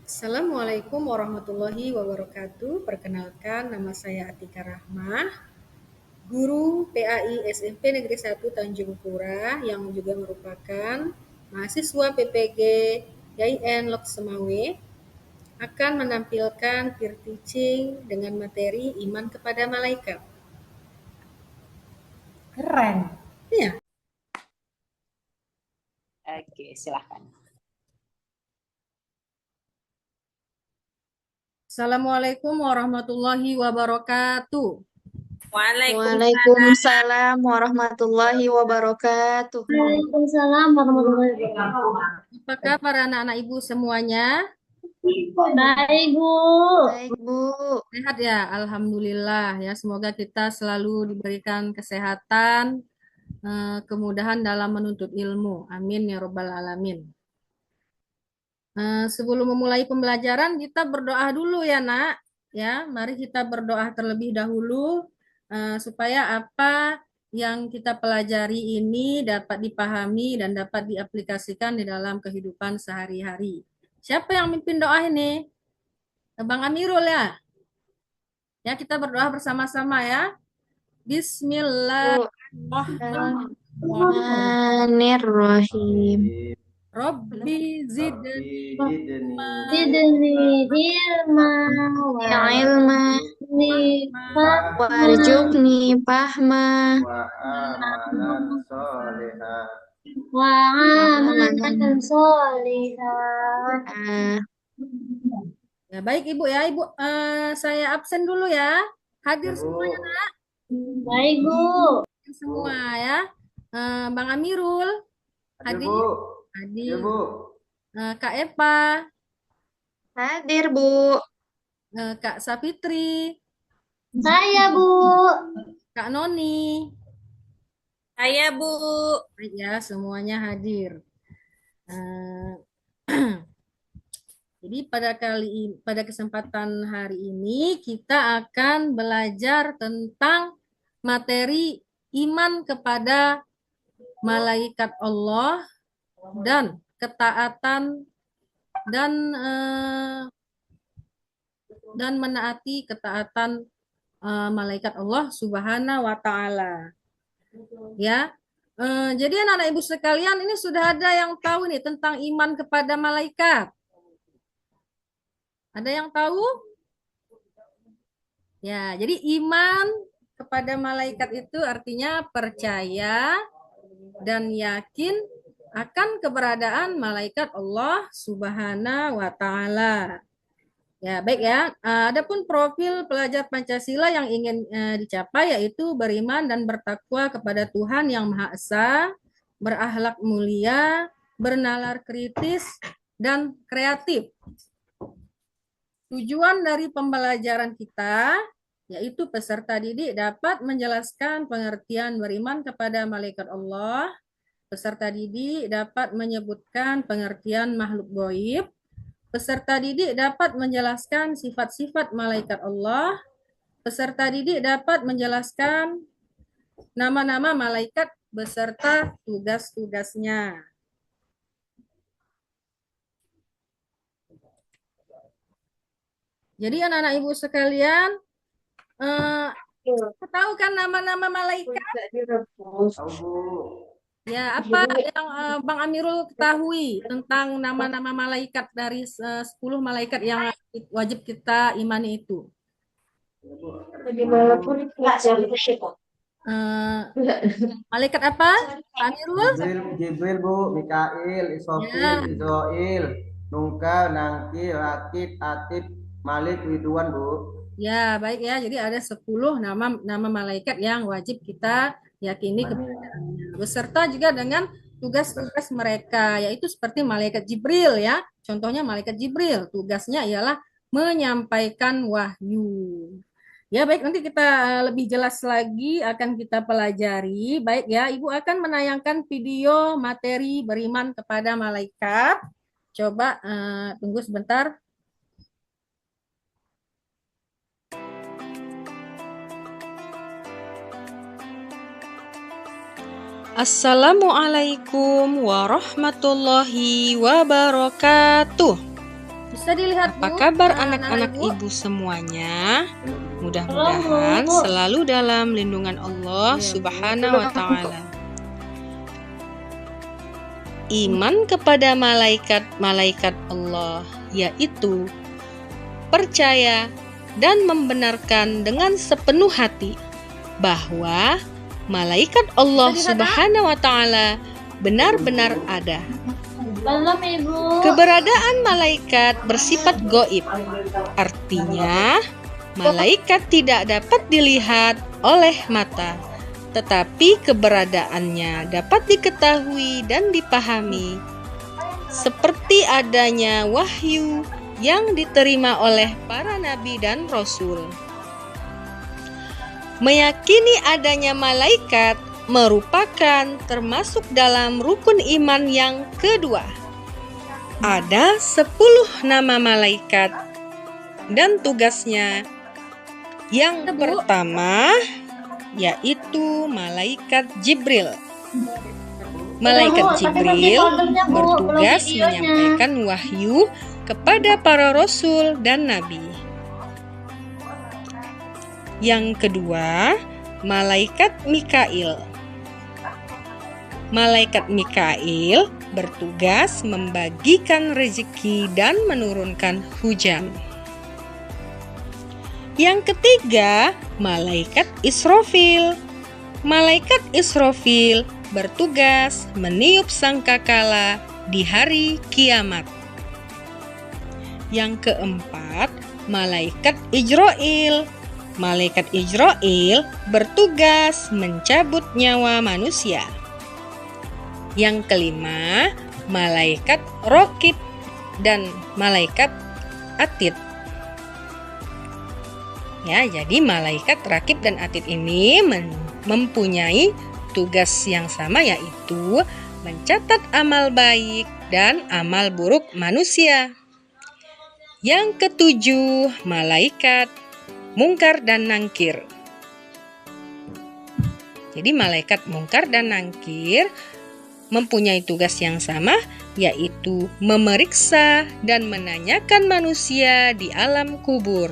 Assalamualaikum warahmatullahi wabarakatuh. Perkenalkan, nama saya Atika Rahmah, guru PAI SMP Negeri 1 Tanjung Pura yang juga merupakan mahasiswa PPG YIN Lok Semawe, akan menampilkan peer teaching dengan materi iman kepada malaikat. Keren. Iya. Oke, silahkan. Assalamualaikum warahmatullahi wabarakatuh. Waalaikumsalam warahmatullahi wabarakatuh. Waalaikumsalam warahmatullahi wabarakatuh. Apa kabar anak-anak ibu semuanya? Baik, Bu. Baik, Bu. Sehat ya, alhamdulillah ya. Semoga kita selalu diberikan kesehatan, kemudahan dalam menuntut ilmu. Amin ya robbal alamin. Sebelum memulai pembelajaran, kita berdoa dulu ya, Nak. Ya, mari kita berdoa terlebih dahulu supaya apa yang kita pelajari ini dapat dipahami dan dapat diaplikasikan di dalam kehidupan sehari-hari. Siapa yang mimpin doa ini? Bang Amirul ya? Ya, kita berdoa bersama-sama ya. Bismillahirrahmanirrahim. Rabbi zidni ilma warjukni fahma wa amalan solihah. Ya, baik Ibu ya. Ibu, saya absen dulu ya. Hadir semuanya, Nak. Baik, Bu. Semua ya. Bang Amirul hadir. Hadir. Kak Epa. Hadir, Bu. Kak Safitri. Saya, Bu. Kak Noni. Saya, Bu. Ya, semuanya hadir. Jadi pada kesempatan hari ini kita akan belajar tentang materi iman kepada malaikat Allah dan ketaatan dan menaati ketaatan malaikat Allah Subhanahu wa taala. Ya. Jadi anak-anak Ibu sekalian, ini sudah ada yang tahu nih tentang iman kepada malaikat. Ada yang tahu? Ya, jadi iman kepada malaikat itu artinya percaya dan yakin akan keberadaan malaikat Allah Subhanahu wa taala. Ya, baik ya. Adapun profil pelajar Pancasila yang ingin dicapai yaitu beriman dan bertakwa kepada Tuhan yang Maha Esa, berakhlak mulia, bernalar kritis dan kreatif. Tujuan dari pembelajaran kita yaitu peserta didik dapat menjelaskan pengertian beriman kepada malaikat Allah. Peserta didik dapat menyebutkan pengertian makhluk gaib. Peserta didik dapat menjelaskan sifat-sifat malaikat Allah. Peserta didik dapat menjelaskan nama-nama malaikat beserta tugas-tugasnya. Jadi anak-anak Ibu sekalian, tahu kan nama-nama malaikat? Ya, apa yang Bang Amirul ketahui tentang nama-nama malaikat dari 10 malaikat yang wajib kita imani itu? Malaikat apa? Pak Amirul? Jibril, Bu, Mikail, Israfil, Israil, Nungkal, Nangki, Rakit, Atib, Malik, Ridwan, Bu. Ya, baik ya. Jadi ada 10 nama malaikat yang wajib kita yakini keberadaannya. Beserta juga dengan tugas-tugas mereka, yaitu seperti malaikat Jibril ya. Contohnya malaikat Jibril, tugasnya ialah menyampaikan wahyu. Ya, baik, nanti kita lebih jelas lagi akan kita pelajari. Baik ya, Ibu akan menayangkan video materi beriman kepada malaikat. Coba tunggu sebentar. Assalamualaikum warahmatullahi wabarakatuh. Bisa dilihat, Apa Bu. kabar Anak-anak anak-anak ibu semuanya? Mudah-mudahan selalu dalam lindungan Allah Iya, Bu. Subhanahu wa Ta'ala. Iman kepada malaikat-malaikat Allah, yaitu percaya dan membenarkan dengan sepenuh hati bahwa malaikat Allah Subhanahu wa Ta'ala benar-benar ada. Belum, Ibu. Keberadaan malaikat bersifat goib, artinya malaikat tidak dapat dilihat oleh mata, tetapi keberadaannya dapat diketahui dan dipahami, seperti adanya wahyu yang diterima oleh para nabi dan rasul. Meyakini adanya malaikat merupakan termasuk dalam rukun iman yang kedua. Ada 10 nama malaikat dan tugasnya. Yang pertama yaitu malaikat Jibril. Malaikat Jibril bertugas menyampaikan wahyu kepada para rasul dan nabi. Yang kedua, malaikat Mikail. Malaikat Mikail bertugas membagikan rezeki dan menurunkan hujan. Yang ketiga, malaikat Israfil. Malaikat Israfil bertugas meniup sangkakala di hari kiamat. Yang keempat, malaikat Ijrail. Malaikat Ijrail bertugas mencabut nyawa manusia. Yang kelima, malaikat Raqib dan malaikat Atid. Ya, jadi malaikat Raqib dan Atid ini mempunyai tugas yang sama, yaitu mencatat amal baik dan amal buruk manusia. Yang ketujuh, malaikat Mungkar dan Nangkir. Jadi malaikat Mungkar dan Nangkir mempunyai tugas yang sama, yaitu memeriksa dan menanyakan manusia di alam kubur.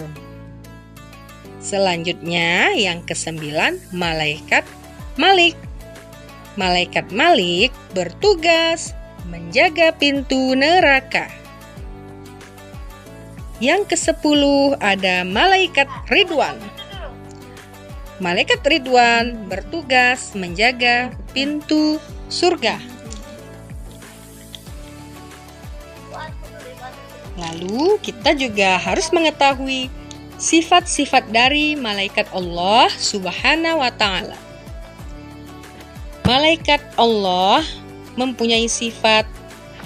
Selanjutnya yang kesembilan, malaikat Malik. Malaikat Malik bertugas menjaga pintu neraka. Yang ke-10 ada malaikat Ridwan. Malaikat Ridwan bertugas menjaga pintu surga. Lalu kita juga harus mengetahui sifat-sifat dari malaikat Allah Subhanahu wa Ta'ala. Malaikat Allah mempunyai sifat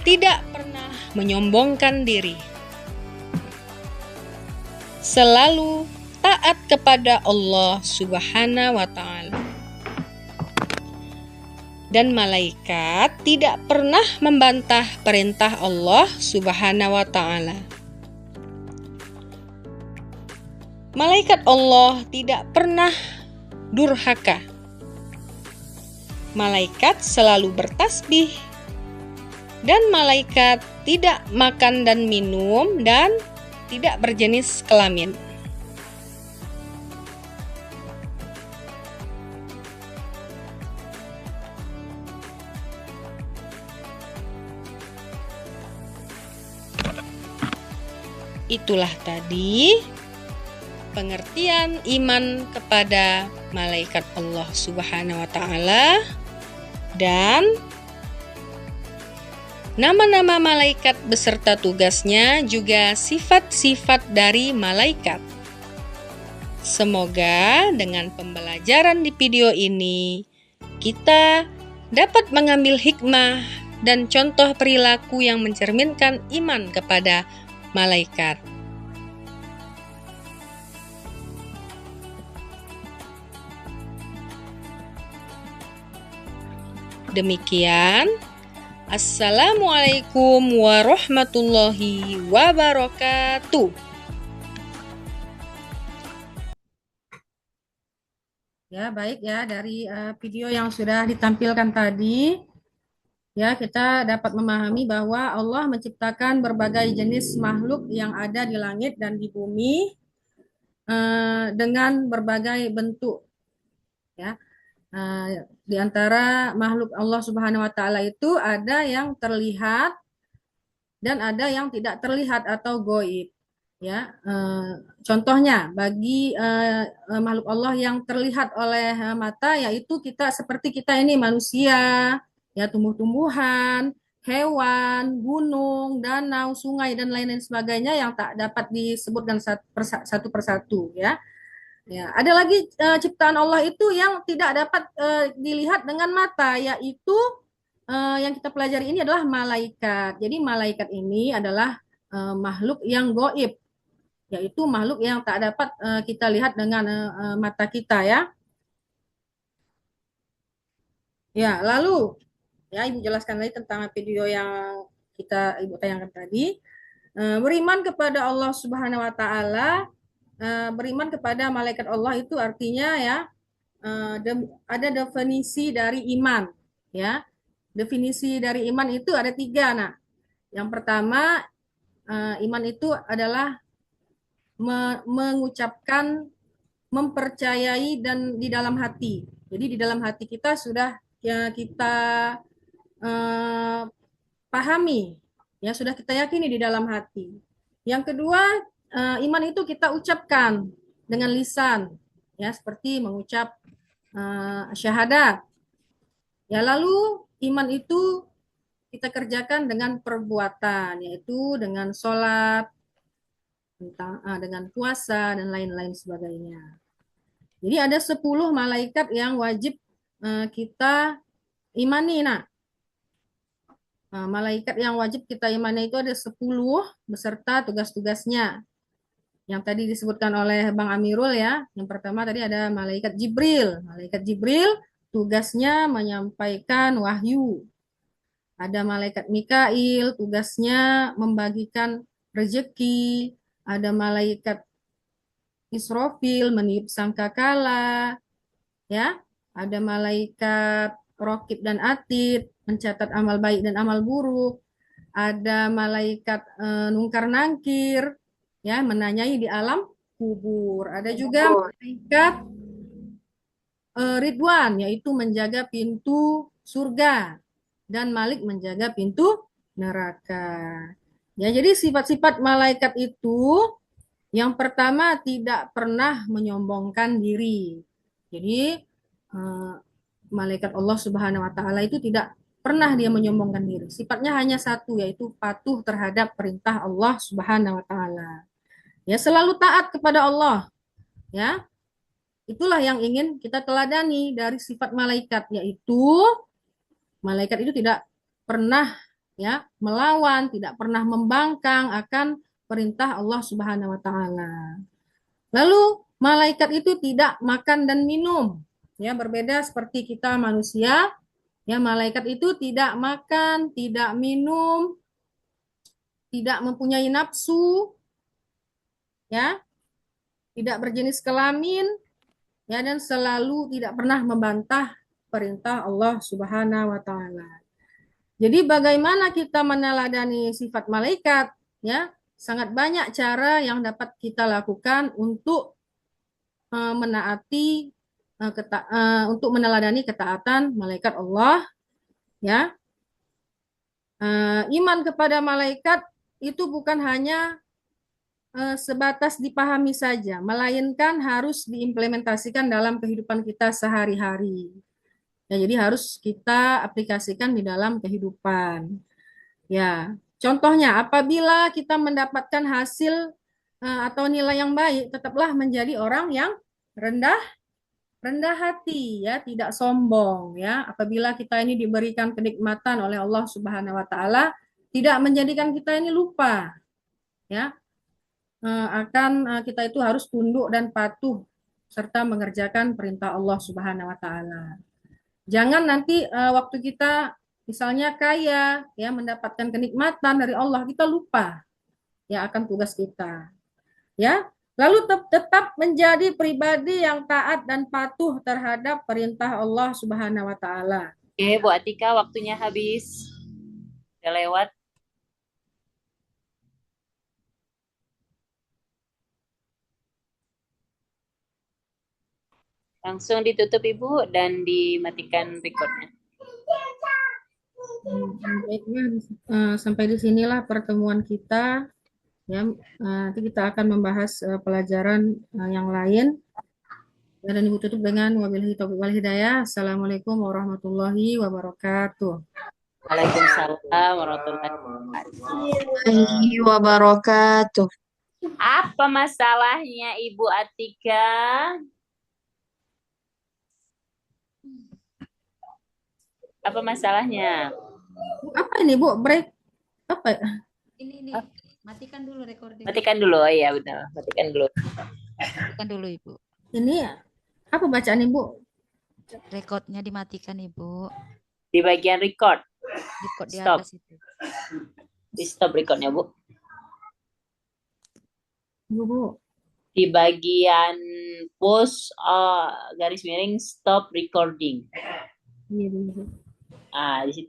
tidak pernah menyombongkan diri, selalu taat kepada Allah Subhanahu wa Ta'ala. Dan malaikat tidak pernah membantah perintah Allah Subhanahu wa Ta'ala. Malaikat Allah tidak pernah durhaka. Malaikat selalu bertasbih. Dan malaikat tidak makan dan minum dan tidak berjenis kelamin. Itulah tadi pengertian iman kepada malaikat Allah Subhanahu wa Ta'ala dan nama-nama malaikat beserta tugasnya, juga sifat-sifat dari malaikat. Semoga dengan pembelajaran di video ini kita dapat mengambil hikmah dan contoh perilaku yang mencerminkan iman kepada malaikat. Demikian. Assalamualaikum warahmatullahi wabarakatuh. Ya, baik ya, dari video yang sudah ditampilkan tadi, ya kita dapat memahami bahwa Allah menciptakan berbagai jenis makhluk yang ada di langit dan di bumi dengan berbagai bentuk, ya. Di antara makhluk Allah Subhanahu wa taala itu ada yang terlihat dan ada yang tidak terlihat atau goib, ya. Contohnya bagi makhluk Allah yang terlihat oleh mata yaitu kita seperti kita ini manusia, ya, tumbuh-tumbuhan, hewan, gunung, danau, sungai dan lain-lain sebagainya yang tak dapat disebutkan satu persatu, ya. Ya, ada lagi ciptaan Allah itu yang tidak dapat dilihat dengan mata, yaitu yang kita pelajari ini adalah malaikat. Jadi malaikat ini adalah makhluk yang goib, yaitu makhluk yang tak dapat kita lihat dengan mata kita, ya. Ya, lalu ya Ibu jelaskan lagi tentang video yang Ibu tayangkan tadi. Beriman kepada Allah Subhanahu wa taala, beriman kepada malaikat Allah itu artinya, ya, ada definisi dari iman, ya. Definisi dari iman itu ada 3. Nah, yang pertama, iman itu adalah mengucapkan, mempercayai dan di dalam hati. Jadi di dalam hati kita sudah, ya, kita pahami, ya, sudah kita yakini di dalam hati. Yang kedua, iman itu kita ucapkan dengan lisan, ya, seperti mengucap syahadat. Ya, lalu iman itu kita kerjakan dengan perbuatan, yaitu dengan sholat, dengan puasa, dan lain-lain sebagainya. Jadi ada 10 malaikat yang wajib kita imani. Nah, malaikat yang wajib kita imani itu ada 10 beserta tugas-tugasnya. Yang tadi disebutkan oleh Bang Amirul, ya. Yang pertama tadi ada malaikat Jibril. Malaikat Jibril tugasnya menyampaikan wahyu. Ada malaikat Mikail, tugasnya membagikan rezeki. Ada malaikat Israfil, meniup sangkakala, ya. Ada malaikat Raqib dan Atid, mencatat amal baik dan amal buruk. Ada malaikat Nungkar Nangkir, ya, menanyai di alam kubur. Ada juga malaikat Ridwan, yaitu menjaga pintu surga, dan Malik menjaga pintu neraka. Ya, jadi sifat-sifat malaikat itu yang pertama tidak pernah menyombongkan diri. Jadi malaikat Allah Subhanahu wa taala itu tidak pernah dia menyombongkan diri. Sifatnya hanya satu, yaitu patuh terhadap perintah Allah Subhanahu wa taala. Ya, selalu taat kepada Allah. Ya. Itulah yang ingin kita teladani dari sifat malaikat, yaitu malaikat itu tidak pernah, ya, melawan, tidak pernah membangkang akan perintah Allah Subhanahu wa taala. Lalu malaikat itu tidak makan dan minum, ya, berbeda seperti kita manusia, ya. Malaikat itu tidak makan, tidak minum, tidak mempunyai nafsu, ya, tidak berjenis kelamin, ya, dan selalu tidak pernah membantah perintah Allah Subhanahu wa taala. Jadi bagaimana kita meneladani sifat malaikat, ya? Sangat banyak cara yang dapat kita lakukan untuk menaati, untuk meneladani ketaatan malaikat Allah, ya. Iman kepada malaikat itu bukan hanya sebatas dipahami saja, melainkan harus diimplementasikan dalam kehidupan kita sehari-hari. Ya, jadi harus kita aplikasikan di dalam kehidupan. Ya, contohnya apabila kita mendapatkan hasil atau nilai yang baik, tetaplah menjadi orang yang rendah hati, ya, tidak sombong, ya. Apabila kita ini diberikan kenikmatan oleh Allah Subhanahu wa taala, tidak menjadikan kita ini lupa, ya. Akan kita itu harus tunduk dan patuh serta mengerjakan perintah Allah Subhanahu wa taala. Jangan nanti waktu kita misalnya kaya, ya, mendapatkan kenikmatan dari Allah, kita lupa, ya, akan tugas kita. Ya. Lalu tetap menjadi pribadi yang taat dan patuh terhadap perintah Allah Subhanahu wa taala. Oke, Bu Atika, waktunya habis. Udah lewat. Langsung ditutup Ibu dan dimatikan recordnya. Baiklah, sampai di sinilah pertemuan kita. Ya, nanti kita akan membahas pelajaran yang lain. Dan Ibu tutup dengan wabillahi taufiq wal hidayah. Assalamualaikum warahmatullahi wabarakatuh. Waalaikumsalam warahmatullahi wabarakatuh. Warahmatullahi wabarakatuh. Apa masalahnya Ibu Atika? Apa masalahnya? Apa ini, Bu? Break? Apa? Ini, matikan dulu recording. Matikan dulu, oh iya benar. Matikan dulu. Matikan dulu, Ibu. Ini apa bacaan Ibu? Recordnya dimatikan, Ibu. Di bagian record. Record di Stop. atas itu. Di stop recordnya, Bu. Bu. Di bagian post garis miring stop recording. Iya, Bu. Ah, di situ.